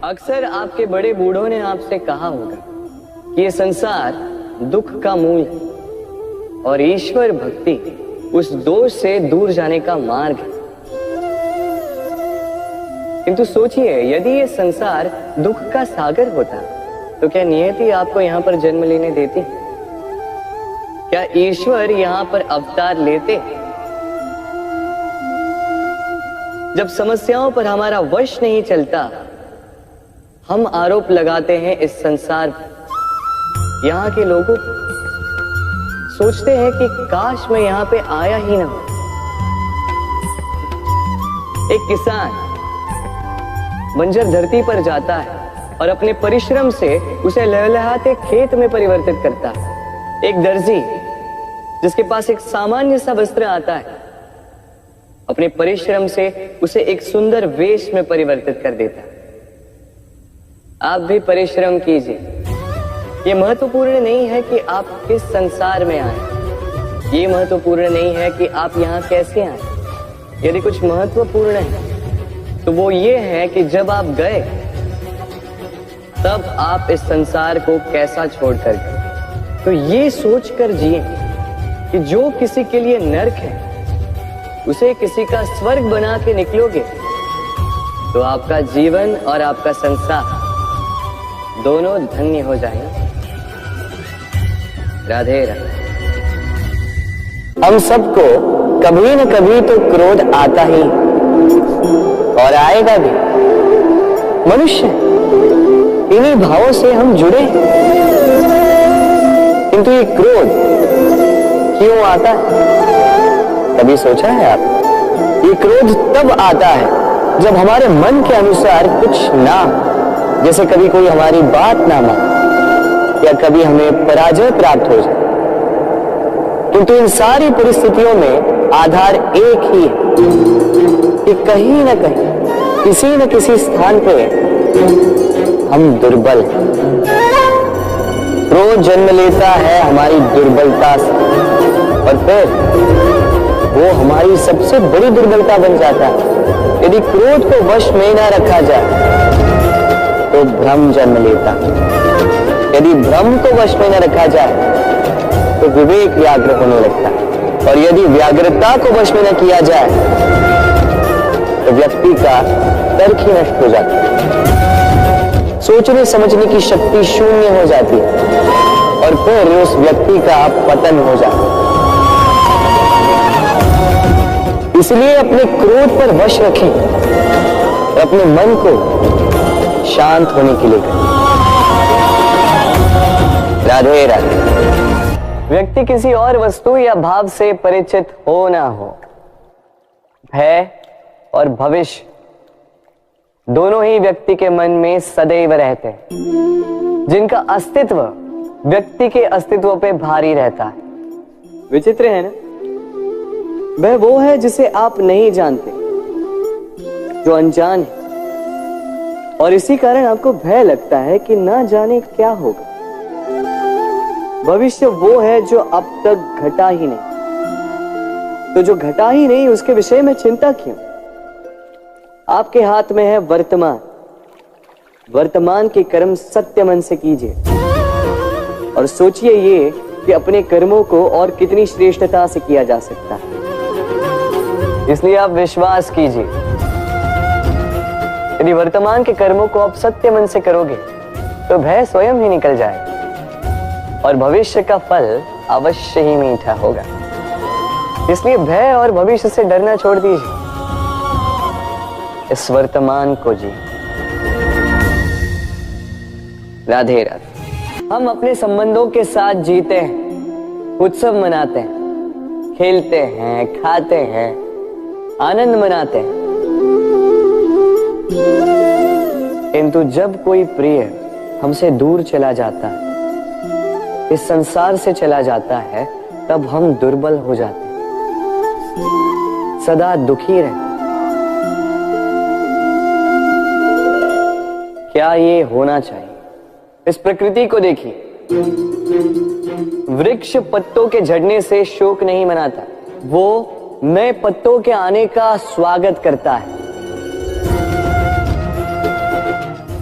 अक्सर आपके बड़े बूढ़ों ने आपसे कहा होगा कि ये संसार दुख का मूल है और ईश्वर भक्ति उस दोष से दूर जाने का मार्ग है। किंतु सोचिए, यदि ये संसार दुख का सागर होता तो क्या नियति आपको यहां पर जन्म लेने देती? क्या ईश्वर यहां पर अवतार लेते? जब समस्याओं पर हमारा वश नहीं चलता, हम आरोप लगाते हैं इस संसार पर। यहां के लोगों सोचते हैं कि काश मैं यहां पे आया ही ना हो। एक किसान बंजर धरती पर जाता है और अपने परिश्रम से उसे लहलहाते खेत में परिवर्तित करता है। एक दर्जी जिसके पास एक सामान्य सा वस्त्र आता है, अपने परिश्रम से उसे एक सुंदर वेश में परिवर्तित कर देता है। आप भी परिश्रम कीजिए। ये महत्वपूर्ण नहीं है कि आप किस संसार में आए, ये महत्वपूर्ण नहीं है कि आप यहाँ कैसे आए। यदि कुछ महत्वपूर्ण है तो वो ये है कि जब आप गए तब आप इस संसार को कैसा छोड़कर गए। तो ये सोचकर जिए कि जो किसी के लिए नरक है उसे किसी का स्वर्ग बना के निकलोगे तो आपका जीवन और आपका संसार दोनों धन्य हो जाएंगे। राधे राधे। हम सबको कभी न कभी तो क्रोध आता ही और आएगा भी। मनुष्य इन्हीं भावों से हम जुड़े हैं। किंतु ये क्रोध क्यों आता है, कभी सोचा है आप? ये क्रोध तब आता है जब हमारे मन के अनुसार कुछ ना, जैसे कभी कोई हमारी बात ना माने या कभी हमें पराजय प्राप्त हो जाए। किंतु इन सारी परिस्थितियों में आधार एक ही है कि कहीं ना कहीं किसी न किसी स्थान पे हम दुर्बल हैं। क्रोध जन्म लेता है हमारी दुर्बलता से और फिर वो हमारी सबसे बड़ी दुर्बलता बन जाता है। यदि क्रोध को वश में ना रखा जाए तो भ्रम जन्म लेता है। यदि भ्रम को वश में न रखा जाए तो विवेक व्याग्र होने लगता है और यदि व्याग्रता को वश में न किया जाए तो व्यक्ति का तर्क ही नष्ट हो जाता है। सोचने समझने की शक्ति शून्य हो जाती है और फिर उस व्यक्ति का पतन हो जाता है। इसलिए अपने क्रोध पर वश रखें और अपने मन को शांत होने के लिए करें। राधे राधे। व्यक्ति किसी और वस्तु या भाव से परिचित हो ना हो, भय और भविष्य दोनों ही व्यक्ति के मन में सदैव रहते हैं, जिनका अस्तित्व व्यक्ति के अस्तित्व पे भारी रहता है। विचित्र है ना? वह वो है जिसे आप नहीं जानते, जो अनजान है, और इसी कारण आपको भय लगता है कि ना जाने क्या होगा। भविष्य वो है जो अब तक घटा ही नहीं, तो जो घटा ही नहीं उसके विषय में चिंता क्यों? आपके हाथ में है वर्तमान। वर्तमान के कर्म सत्य मन से कीजिए और सोचिए ये कि अपने कर्मों को और कितनी श्रेष्ठता से किया जा सकता है। इसलिए आप विश्वास कीजिए, यदि वर्तमान के कर्मों को आप सत्य मन से करोगे तो भय स्वयं ही निकल जाएगा और भविष्य का फल अवश्य ही मीठा होगा। इसलिए भय और भविष्य से डरना छोड़ दीजिए, इस वर्तमान को जी। राधे राधे। हम अपने संबंधों के साथ जीते हैं, उत्सव मनाते हैं, खेलते हैं, खाते हैं, आनंद मनाते हैं। किंतु जब कोई प्रिय हमसे दूर चला जाता है, इस संसार से चला जाता है, तब हम दुर्बल हो जाते हैं, सदा दुखी रहते। क्या ये होना चाहिए? इस प्रकृति को देखिए। वृक्ष पत्तों के झड़ने से शोक नहीं मनाता, वो नए पत्तों के आने का स्वागत करता है।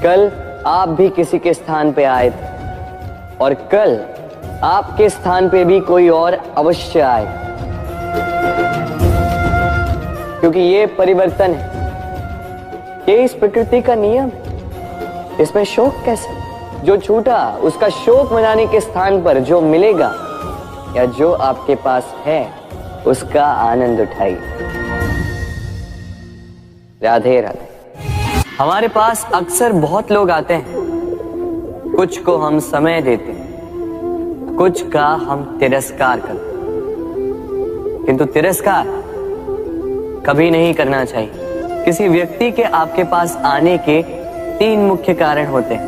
कल आप भी किसी के स्थान पे आए थे और कल आपके स्थान पे भी कोई और अवश्य आए, क्योंकि ये परिवर्तन है, ये इस प्रकृति का नियम है। इसमें शोक कैसे? जो छूटा उसका शोक मनाने के स्थान पर जो मिलेगा या जो आपके पास है उसका आनंद उठाइए। राधे राधे। हमारे पास अक्सर बहुत लोग आते हैं, कुछ को हम समय देते हैं, कुछ का हम तिरस्कार करते हैं, किंतु तिरस्कार कभी नहीं करना चाहिए। किसी व्यक्ति के आपके पास आने के 3 मुख्य कारण होते हैं: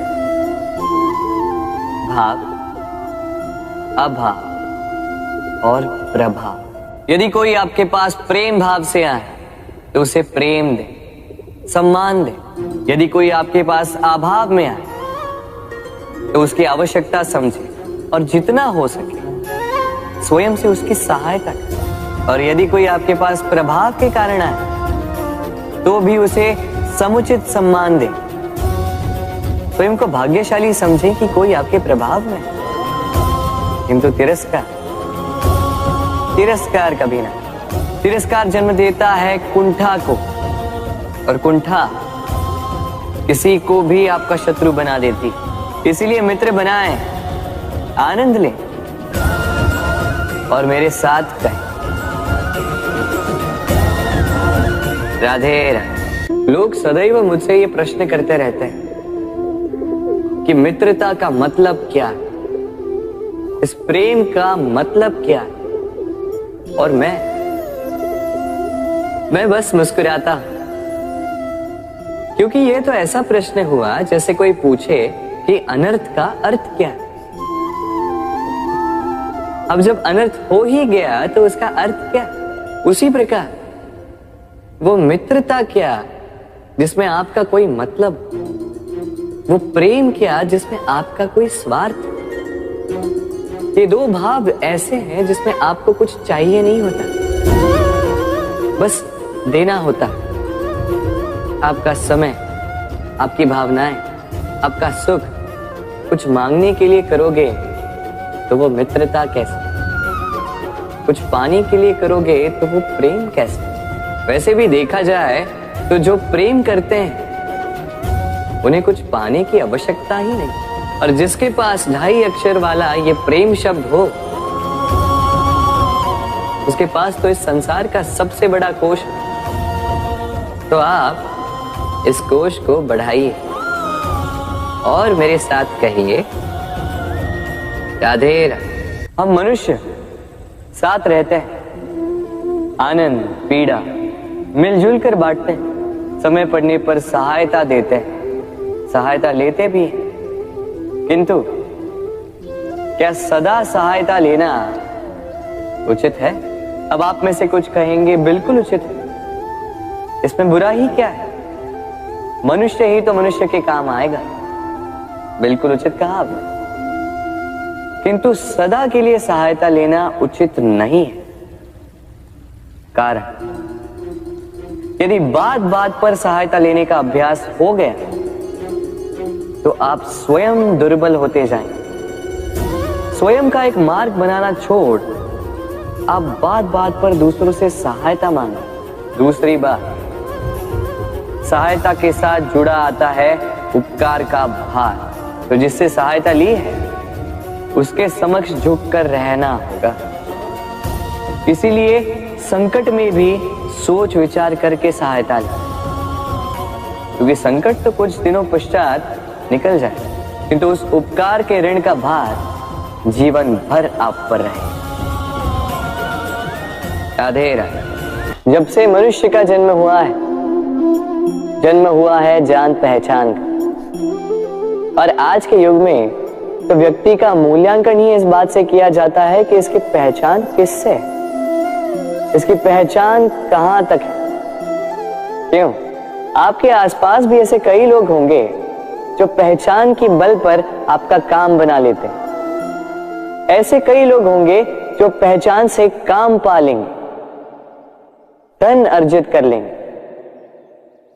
भाव, अभाव और प्रभाव। यदि कोई आपके पास प्रेम भाव से आए तो उसे प्रेम दे, सम्मान दे। यदि कोई आपके पास अभाव में आए तो उसकी आवश्यकता समझे और जितना हो सके स्वयं से उसकी सहायता करें। और यदि कोई आपके पास प्रभाव के कारण आए तो भी उसे समुचित सम्मान दे। स्वयं को भाग्यशाली समझे कि कोई आपके प्रभाव में, किंतु तिरस्कार कभी ना। तिरस्कार जन्म देता है कुंठा को, और कुंठा किसी को भी आपका शत्रु बना देती। इसीलिए मित्र बनाएं, आनंद लें और मेरे साथ कहें राधे राधे। लोग सदैव मुझसे ये प्रश्न करते रहते हैं कि मित्रता का मतलब क्या है, इस प्रेम का मतलब क्या है, और मैं बस मुस्कुराता हूं, क्योंकि ये तो ऐसा प्रश्न हुआ जैसे कोई पूछे कि अनर्थ का अर्थ क्या है। अब जब अनर्थ हो ही गया तो उसका अर्थ क्या? उसी प्रकार वो मित्रता क्या जिसमें आपका कोई मतलब, वो प्रेम क्या जिसमें आपका कोई स्वार्थ। ये 2 भाव ऐसे हैं जिसमें आपको कुछ चाहिए नहीं होता, बस देना होता। आपका समय, आपकी भावनाएं, आपका सुख कुछ मांगने के लिए करोगे तो वो मित्रता कैसे? कुछ पाने के लिए करोगे तो वो प्रेम कैसे? वैसे भी देखा जाए तो जो प्रेम करते हैं उन्हें कुछ पाने की आवश्यकता ही नहीं, और जिसके पास 2.5 अक्षर वाला ये प्रेम शब्द हो उसके पास तो इस संसार का सबसे बड़ा कोश है। तो आप इस कोश को बढ़ाइए और मेरे साथ कहिए राधे राधे। हम मनुष्य साथ रहते हैं, आनंद पीड़ा मिलजुल कर बांटते हैं, समय पड़ने पर सहायता देते हैं, सहायता लेते भी हैं, किंतु क्या सदा सहायता लेना उचित है? अब आप में से कुछ कहेंगे बिल्कुल उचित है, इसमें बुरा ही क्या है, मनुष्य ही तो मनुष्य के काम आएगा। बिल्कुल उचित कहा आपने, किंतु सदा के लिए सहायता लेना उचित नहीं है। कारण, यदि बात बात पर सहायता लेने का अभ्यास हो गया तो आप स्वयं दुर्बल होते जाएंगे। स्वयं का एक मार्ग बनाना छोड़ आप बात बात पर दूसरों से सहायता मांगो। दूसरी बात, सहायता के साथ जुड़ा आता है उपकार का भार, तो जिससे सहायता ली है उसके समक्ष झुककर रहना होगा। इसीलिए संकट में भी सोच विचार करके सहायता लें, क्योंकि संकट तो कुछ दिनों पश्चात निकल जाए, किंतु उस उपकार के ऋण का भार जीवन भर आप पर रहे। राधे राधे। जब से मनुष्य का जन्म हुआ है जान पहचान का, और आज के युग में तो व्यक्ति का मूल्यांकन ही इस बात से किया जाता है कि इसकी पहचान किससे है, इसकी पहचान कहां तक है। क्यों? आपके आसपास भी ऐसे कई लोग होंगे जो पहचान की बल पर आपका काम बना लेते हैं। ऐसे कई लोग होंगे जो पहचान से काम पा लेंगे, धन अर्जित कर लेंगे,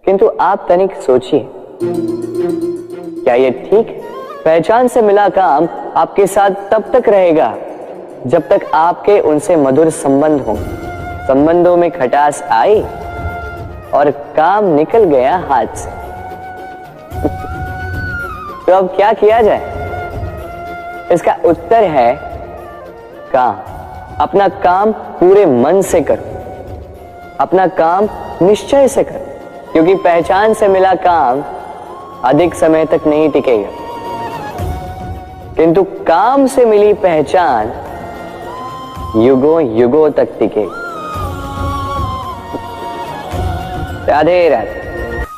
किंतु आप तनिक सोचिए, क्या ये ठीक है? पहचान से मिला काम आपके साथ तब तक रहेगा जब तक आपके उनसे मधुर संबंध हों। संबंधों में खटास आई और काम निकल गया हाथ से। तो अब क्या किया जाए? इसका उत्तर है काम। अपना काम पूरे मन से करो, अपना काम निश्चय से करो, क्योंकि पहचान से मिला काम अधिक समय तक नहीं टिकेगा, किंतु काम से मिली पहचान युगों युगों तक टिकेगी। राधे राधे।